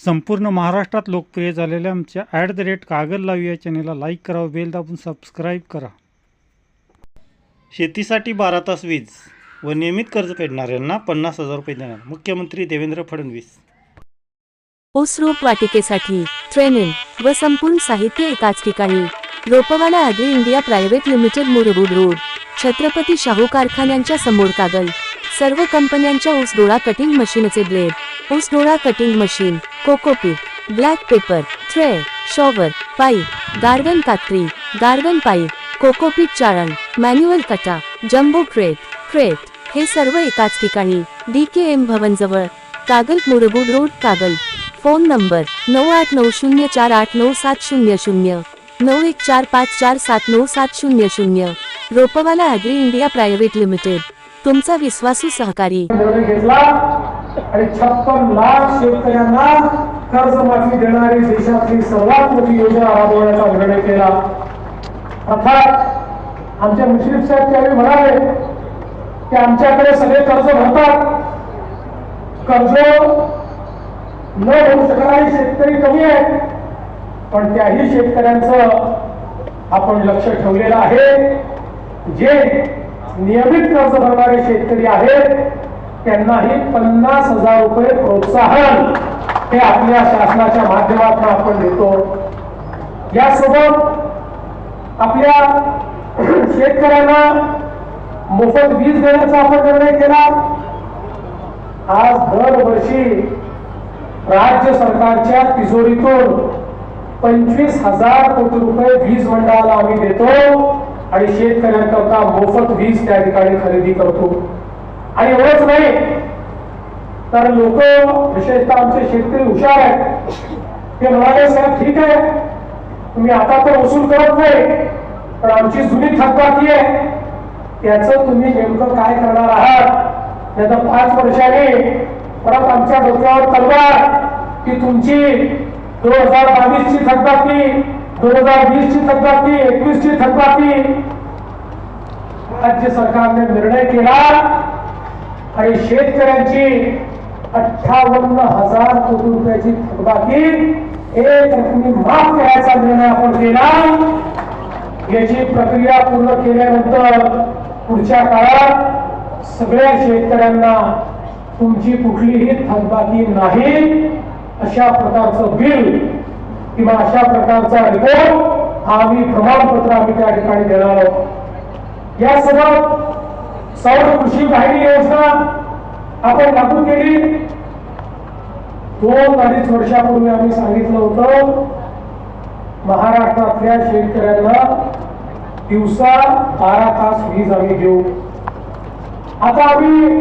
संपूर्ण महाराष्ट्रात लोकप्रिय झालेल्या आमच्या @कागल लाईव्ह या चॅनेलला लाईक करा, बेल दाबून सबस्क्राईब करा। शेतीसाठी 12 तास वीज व नियमित कर्ज फेडणाऱ्यांना 50,000 रुपये देणार मुख्यमंत्री देवेंद्र फडणवीस। ऊस रोप वाटिकेसाठी ट्रेनिंग व संपूर्ण साहित्य एकाच ठिकाणी। Ropwala agri India private limited, Murgud road, Chhatrapati Shahu कारखान्यांच्या समोर, कागल। सर्व कंपन्यांच्या ऊस डोळा कटिंग मशीनचे ब्लेड, ऊस डोळा cutting machine, cocopeat, black paper, tray, shower, pipe, garden कात्री, गार्गन पाईप, कोकोपीट चाळण, मॅन्युअल कटा, जम्बो क्रेट हे सर्व एकाच ठिकाणी। DKM भवन जवळ, Kagal, Murgud road, Kagal. Phone number 9890489700, 9145479700। Ropwala agri India private limited, तुमचा विश्वासू सहकारी। घेतला आणि 56 लाख शेतकऱ्यांना कर्जमाफी देणारी देशातली सर्वात मोठी योजना राबवण्याचा निर्णय केला। अर्थात आमचे मुश्रीफ साहेब त्यावेळी म्हणाले की आमच्याकडे सगळे कर्ज भरतात, कर्ज न भरू शकणारे शेतकरी कमी आहेत, पण त्याही शेतकऱ्यांचं आपण लक्ष ठेवलेलं आहे। जे नियमित कर्ज भरणारे शेतकरी आहेत त्यांनाही 50,000 रुपये प्रोत्साहन हे आपल्या शासनाच्या माध्यमातून आपण देतो। यासोबत आपल्या शेतकऱ्यांना मोफत वीज देण्याचा आपण निर्णय केला। आज दरवर्षी राज्य सरकारच्या तिजोरीतून 25,000 कोटी रुपये वीज मंडळाला आम्ही देतो आणि शेतकऱ्यांकरता मोफत वीज त्या ठिकाणी खरेदी करतो। आणि एवढंच नाही तर लोक, विशेषतः आमचे शेतकरी हुशार आहेत, ते म्हणाले साहेब ठीक आहे, तुम्ही आता तर वसूल करत नाही, पण आमची जुनी थकबाकी आहे, त्याचं तुम्ही नेमकं काय करणार आहात? नाही तर 5 वर्षांनी परत आमच्या डोक्यावर तलवार की तुमची 2022 ची थकबाकी, 2020 ची थकबाकी, 21 ची थकबाकी। राज्य सरकारने निर्णय केला आणि शेतकऱ्यांची 58,000 कोटी रुपयाची थकबाकी एक रकमी माफ करायचा निर्णय आपण केला। याची प्रक्रिया पूर्ण केल्यानंतर पुढच्या काळात सगळ्या शेतकऱ्यांना तुमची कुठलीही थकबाकी नाही अशा प्रकारचं बिल किंवा अशा प्रकारचा रिपोर्ट आम्ही प्रमाणपत्र आम्ही त्या ठिकाणी देणार आहोत। यासोबत सौर कृषी वाहिनी योजना आपण लागू केली। 2-2.5 वर्षापूर्वी आम्ही सांगितलं होतं महाराष्ट्रातल्या शेतकऱ्यांना दिवसा 12 तास वीज आम्ही देऊ। आता आम्ही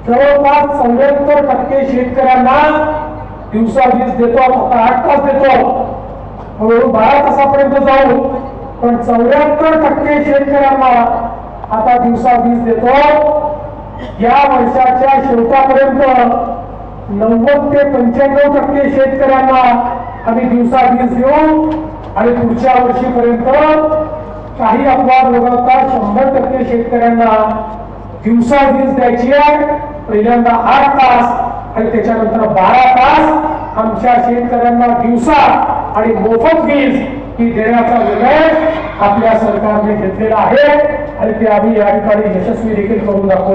जवळपास 74% शेतकऱ्यांना दिवसा वीज देतो, आता 8 तास देतो, हळूहळू 12 तासापर्यंत जाऊ, पण 74% शेतकऱ्यांना आता दिवसा वीज देतो। या वर्षाच्या शेवटापर्यंत 90 ते 95% शेतकऱ्यांना आम्ही दिवसा वीज देऊ आणि पुढच्या वर्षीपर्यंत काही अपवाद वगळता 100% शेतकऱ्यांना दिवसा वीज द्यायची आहे। पहिल्यांदा 8 तास आणि त्याच्यानंतर 12 तास आमच्या शेतकऱ्यांना दिवसा आणि मोफत वीज ही देण्याचा निर्णय आपल्या सरकारने घेतलेला आहे आणि ते आम्ही या ठिकाणी यशस्वी देखील करून दाखवलं।